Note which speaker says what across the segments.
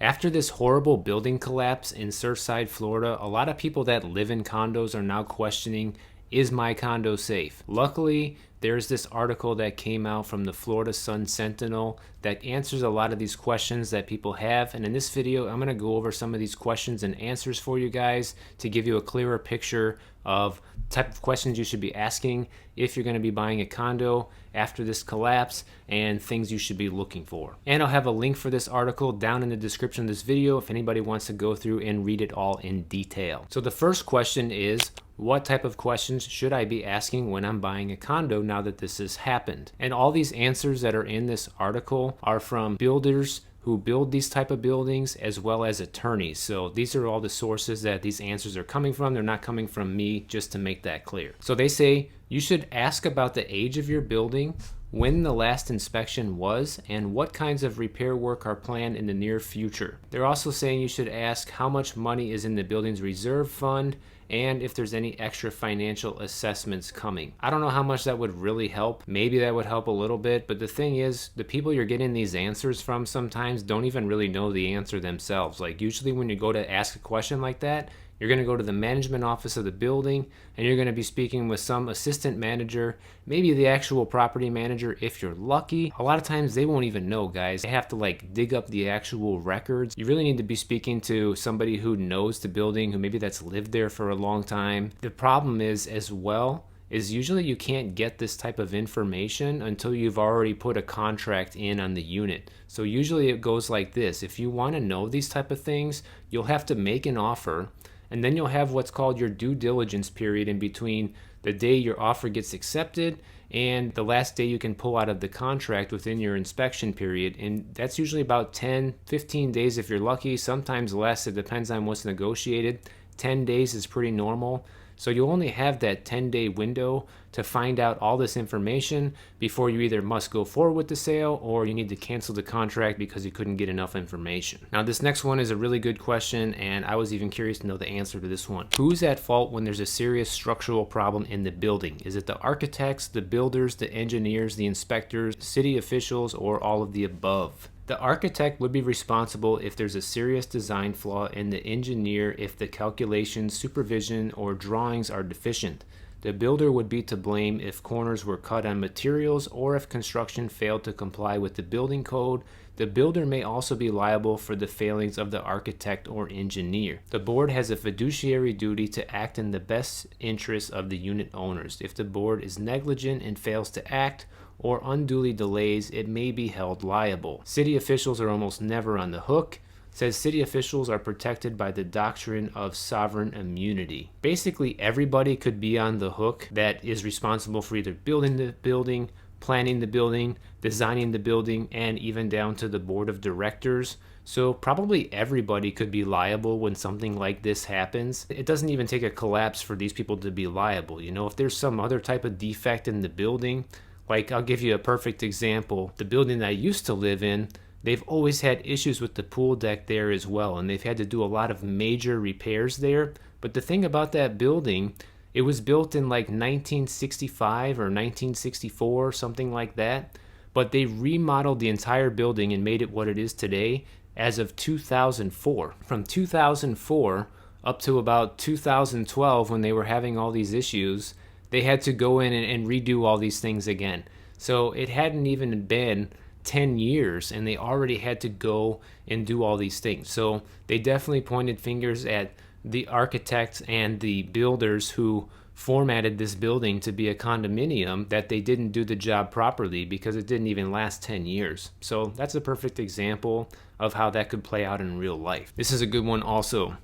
Speaker 1: After this horrible building collapse in Surfside, Florida, a lot of people that live in condos are now questioning, is my condo safe? Luckily, there's this article that came out from the Florida Sun Sentinel that answers a lot of these questions that people have. And in this video, I'm going to go over some of these questions and answers for you guys to give you a clearer picture of type of questions you should be asking if you're going to be buying a condo after this collapse and things you should be looking for. And I'll have a link for this article down in the description of this video if anybody wants to go through and read it all in detail. So the first question is, what type of questions should I be asking when I'm buying a condo now that this has happened? And all these answers that are in this article are from builders who build these type of buildings as well as attorneys. So these are all the sources that these answers are coming from. They're not coming from me, just to make that clear. So they say you should ask about the age of your building, when the last inspection was, and what kinds of repair work are planned in the near future. They're also saying you should ask how much money is in the building's reserve fund and if there's any extra financial assessments coming. I don't know how much that would really help. Maybe that would help a little bit, but the thing is, the people you're getting these answers from sometimes don't even really know the answer themselves. Like usually when you go to ask a question like that, you're going to go to the management office of the building and you're going to be speaking with some assistant manager, maybe the actual property manager if you're lucky. A lot of times they won't even know, guys. They have to like dig up the actual records. You really need to be speaking to somebody who knows the building, who maybe that's lived there for a long time. The problem is as well, is usually you can't get this type of information until you've already put a contract in on the unit. So usually it goes like this. If you want to know these type of things, you'll have to make an offer, and then you'll have what's called your due diligence period in between the day your offer gets accepted and the last day you can pull out of the contract within your inspection period. And that's usually about 10, 15 days if you're lucky, sometimes less. It depends on what's negotiated. 10 days is pretty normal. So you only have that 10-day window to find out all this information before you either must go forward with the sale or you need to cancel the contract because you couldn't get enough information. Now this next one is a really good question, and I was even curious to know the answer to this one. Who's at fault when there's a serious structural problem in the building? Is it the architects, the builders, the engineers, the inspectors, city officials, or all of the above? The architect would be responsible if there's a serious design flaw, and the engineer if the calculations, supervision, or drawings are deficient. The builder would be to blame if corners were cut on materials or if construction failed to comply with the building code. The builder may also be liable for the failings of the architect or engineer. The board has a fiduciary duty to act in the best interests of the unit owners. If the board is negligent and fails to act, or unduly delays, it may be held liable. City officials are almost never on the hook. It says city officials are protected by the doctrine of sovereign immunity. Basically, everybody could be on the hook that is responsible for either building the building, planning the building, designing the building, and even down to the board of directors. So probably everybody could be liable when something like this happens. It doesn't even take a collapse for these people to be liable. You know, if there's some other type of defect in the building, like I'll give you a perfect example. The building that I used to live in, they've always had issues with the pool deck there as well, and they've had to do a lot of major repairs there. But the thing about that building, it was built in like 1965 or 1964, something like that. But they remodeled the entire building and made it what it is today as of 2004. From 2004 up to about 2012, when they were having all these issues, they had to go in and redo all these things again. So it hadn't even been 10 years and they already had to go and do all these things. So they definitely pointed fingers at the architects and the builders who formatted this building to be a condominium, that they didn't do the job properly because it didn't even last 10 years. So that's a perfect example of how that could play out in real life. This is a good one also.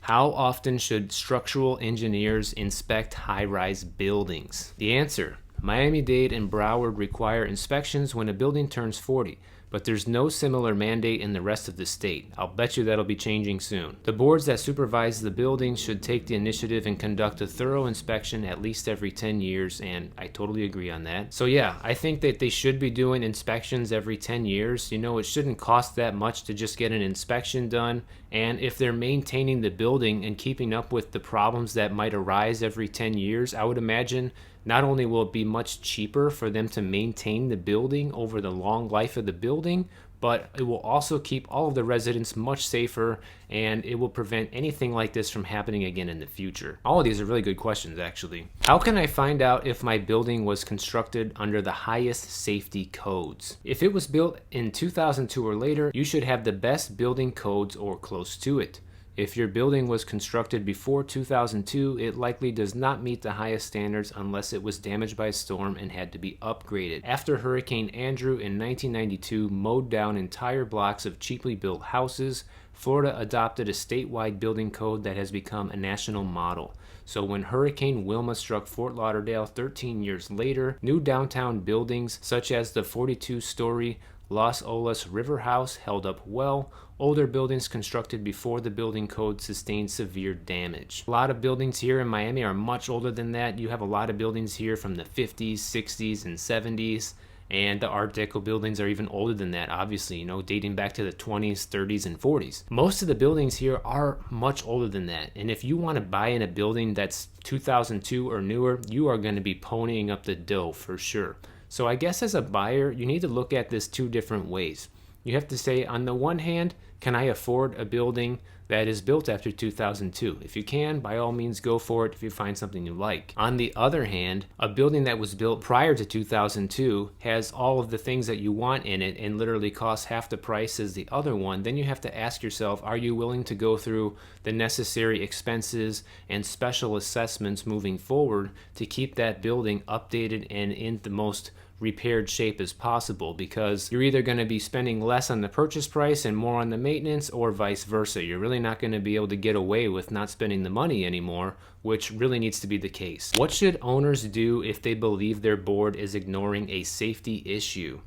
Speaker 1: How often should structural engineers inspect high-rise buildings? The answer: Miami-Dade and Broward require inspections when a building turns 40, but there's no similar mandate in the rest of the state. I'll bet you that'll be changing soon. The boards that supervise the buildings should take the initiative and conduct a thorough inspection at least every 10 years, and I totally agree on that. So yeah, I think that they should be doing inspections every 10 years. You know, it shouldn't cost that much to just get an inspection done, and if they're maintaining the building and keeping up with the problems that might arise every 10 years, I would imagine not only will it be much cheaper for them to maintain the building over the long life of the building, but it will also keep all of the residents much safer, and it will prevent anything like this from happening again in the future. All of these are really good questions, actually. How can I find out if my building was constructed under the highest safety codes? If it was built in 2002 or later, you should have the best building codes or close to it. If your building was constructed before 2002, it likely does not meet the highest standards unless it was damaged by a storm and had to be upgraded. After Hurricane Andrew in 1992 mowed down entire blocks of cheaply built houses, Florida adopted a statewide building code that has become a national model. So when Hurricane Wilma struck Fort Lauderdale 13 years later, new downtown buildings such as the 42-story Los Olas River House held up well. Older buildings constructed before the building code sustained severe damage. A lot of buildings here in Miami are much older than that. You have a lot of buildings here from the 50s, 60s, and 70s. And the Art Deco buildings are even older than that, obviously, dating back to the 20s, 30s, and 40s. Most of the buildings here are much older than that. And if you want to buy in a building that's 2002 or newer, you are going to be ponying up the dough for sure. So I guess as a buyer, you need to look at this two different ways. You have to say, on the one hand, can I afford a building that is built after 2002? If you can, by all means go for it if you find something you like. On the other hand, a building that was built prior to 2002 has all of the things that you want in it and literally costs half the price as the other one. Then you have to ask yourself, are you willing to go through the necessary expenses and special assessments moving forward to keep that building updated and in the most repaired shape as possible? Because you're either going to be spending less on the purchase price and more on the maintenance, or vice versa. You're really not going to be able to get away with not spending the money anymore, which really needs to be the case. What should owners do if they believe their board is ignoring a safety issue?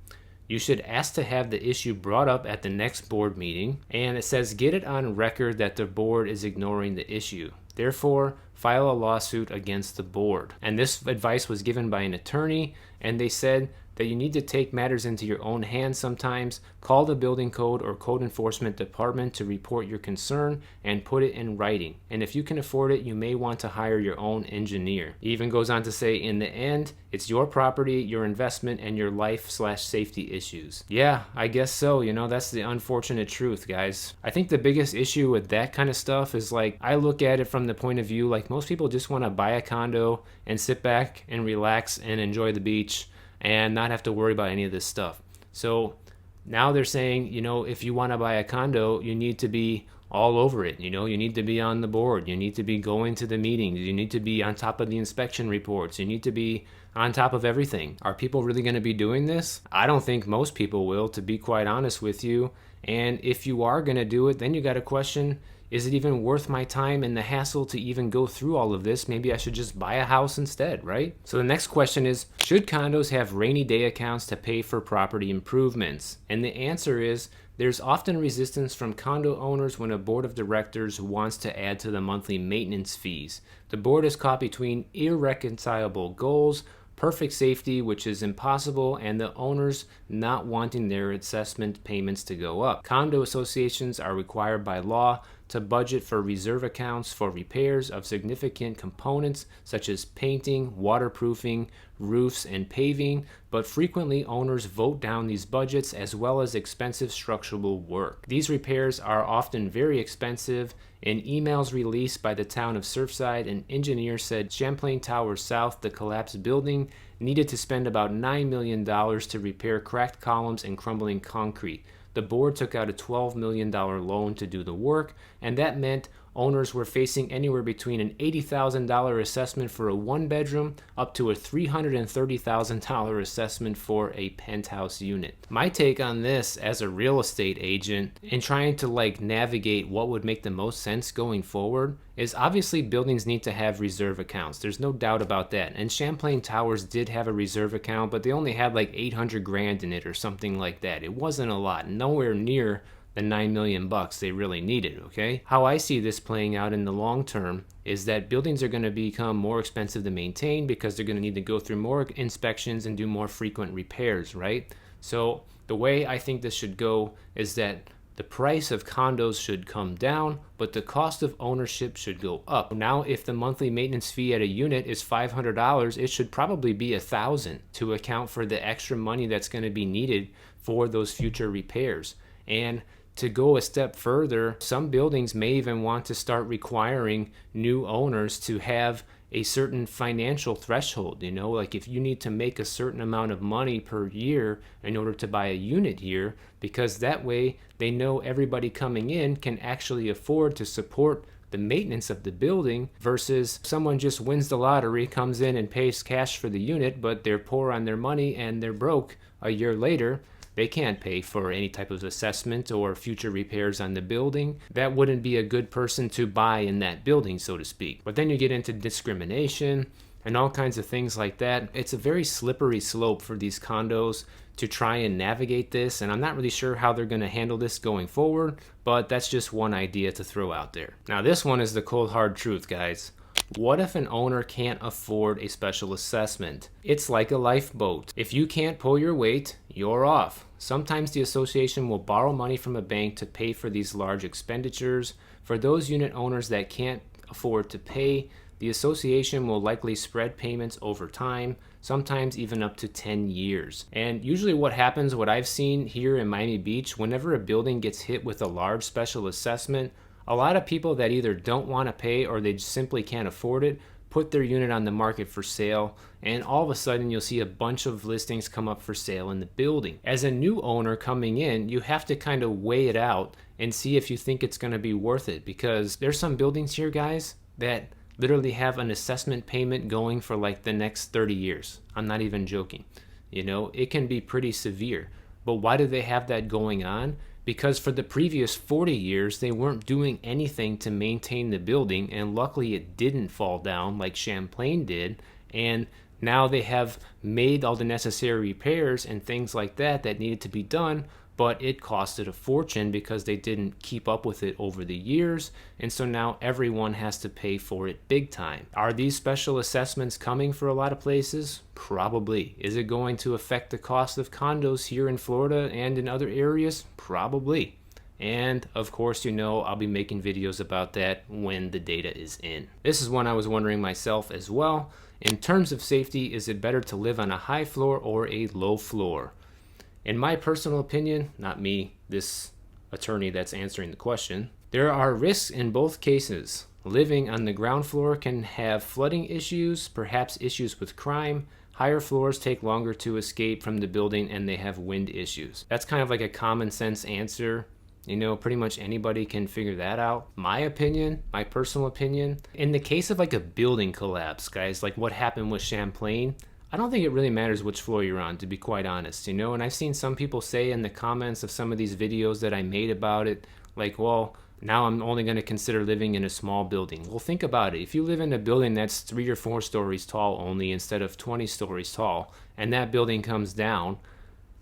Speaker 1: You should ask to have the issue brought up at the next board meeting, and it says get it on record that the board is ignoring the issue. Therefore, file a lawsuit against the board. And this advice was given by an attorney, and they said that you need to take matters into your own hands sometimes. Call the building code or code enforcement department to report your concern and put it in writing. And if you can afford it, you may want to hire your own engineer. He even goes on to say, in the end, it's your property, your investment, and your life/safety issues. Yeah, I guess so. That's the unfortunate truth, guys. I think the biggest issue with that kind of stuff is, like, I look at it from the point of view, like, most people just want to buy a condo and sit back and relax and enjoy the beach and not have to worry about any of this stuff. So now they're saying, if you want to buy a condo, you need to be all over it. You need to be on the board. You need to be going to the meetings. You need to be on top of the inspection reports. You need to be on top of everything. Are people really going to be doing this? I don't think most people will, to be quite honest with you. And if you are going to do it, then you got to question, is it even worth my time and the hassle to even go through all of this? Maybe I should just buy a house instead, right? So the next question is, should condos have rainy day accounts to pay for property improvements? And the answer is, there's often resistance from condo owners when a board of directors wants to add to the monthly maintenance fees. The board is caught between irreconcilable goals, perfect safety, which is impossible, and the owners not wanting their assessment payments to go up. Condo associations are required by law to budget for reserve accounts for repairs of significant components such as painting, waterproofing, roofs, and paving, but frequently owners vote down these budgets as well as expensive structural work. These repairs are often very expensive. In emails released by the town of Surfside, an engineer said Champlain Towers South, the collapsed building, needed to spend about $9 million to repair cracked columns and crumbling concrete. The board took out a $12 million loan to do the work, and that meant owners were facing anywhere between an $80,000 assessment for a one-bedroom up to a $330,000 assessment for a penthouse unit. My take on this as a real estate agent in trying to navigate what would make the most sense going forward is, obviously buildings need to have reserve accounts. There's no doubt about that. And Champlain Towers did have a reserve account, but they only had $800,000 in it or something like that. It wasn't a lot, nowhere near the $9 million they really needed, okay? How I see this playing out in the long term is that buildings are going to become more expensive to maintain because they're going to need to go through more inspections and do more frequent repairs, right? So the way I think this should go is that the price of condos should come down, but the cost of ownership should go up. Now, if the monthly maintenance fee at a unit is $500, it should probably be $1,000 to account for the extra money that's going to be needed for those future repairs. And to go a step further, some buildings may even want to start requiring new owners to have a certain financial threshold. Like if you need to make a certain amount of money per year in order to buy a unit here, because that way they know everybody coming in can actually afford to support the maintenance of the building, versus someone just wins the lottery, comes in and pays cash for the unit, but they're poor on their money and they're broke a year later. They can't pay for any type of assessment or future repairs on the building. That wouldn't be a good person to buy in that building, so to speak. But then you get into discrimination and all kinds of things like that. It's a very slippery slope for these condos to try and navigate this, and I'm not really sure how they're going to handle this going forward, but that's just one idea to throw out there. Now this one is the cold hard truth, guys. What if an owner can't afford a special assessment? It's like a lifeboat. If you can't pull your weight, you're off. Sometimes the association will borrow money from a bank to pay for these large expenditures. For those unit owners that can't afford to pay, the association will likely spread payments over time, sometimes even up to 10 years. And usually what happens, what I've seen here in Miami Beach, whenever a building gets hit with a large special assessment, a lot of people that either don't want to pay or they just simply can't afford it put their unit on the market for sale, and all of a sudden you'll see a bunch of listings come up for sale in the building. As a new owner coming in, you have to kind of weigh it out and see if you think it's going to be worth it, because there's some buildings here, guys, that literally have an assessment payment going for like the next 30 years. I'm not even joking. It can be pretty severe. But why do they have that going on? Because for the previous 40 years, they weren't doing anything to maintain the building, and luckily it didn't fall down like Champlain did, and now they have made all the necessary repairs and things like that that needed to be done, but it costed a fortune because they didn't keep up with it over the years, and so now everyone has to pay for it big time. Are these special assessments coming for a lot of places? Probably. Is it going to affect the cost of condos here in Florida and in other areas? Probably. And of course, I'll be making videos about that when the data is in. This is one I was wondering myself as well. In terms of safety, is it better to live on a high floor or a low floor? In my personal opinion, not me, this attorney that's answering the question, there are risks in both cases. Living on the ground floor can have flooding issues, perhaps issues with crime. Higher floors take longer to escape from the building and they have wind issues. That's kind of like a common sense answer. Pretty much anybody can figure that out. My opinion, my personal opinion, in the case of like a building collapse, guys, like what happened with Champlain, I don't think it really matters which floor you're on, to be quite honest, and I've seen some people say in the comments of some of these videos that I made about it, like, well, now I'm only going to consider living in a small building. Well, think about it. If you live in a building that's 3 or 4 stories tall only instead of 20 stories tall, and that building comes down,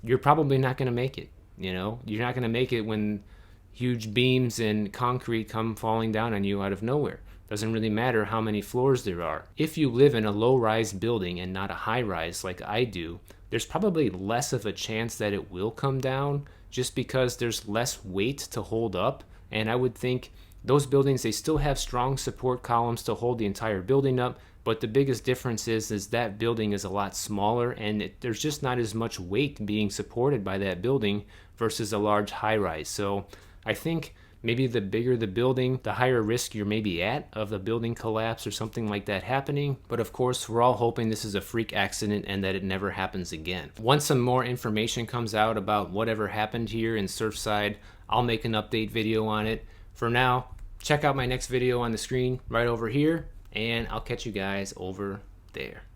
Speaker 1: you're probably not going to make it. You're not going to make it when huge beams and concrete come falling down on you out of nowhere. Doesn't really matter how many floors there are. If you live in a low-rise building and not a high-rise like I do, there's probably less of a chance that it will come down just because there's less weight to hold up. And I would think those buildings, they still have strong support columns to hold the entire building up, but the biggest difference is that building is a lot smaller and there's just not as much weight being supported by that building versus a large high-rise. So I think maybe the bigger the building, the higher risk you're maybe at of a building collapse or something like that happening. But of course, we're all hoping this is a freak accident and that it never happens again. Once some more information comes out about whatever happened here in Surfside, I'll make an update video on it. For now, check out my next video on the screen right over here, and I'll catch you guys over there.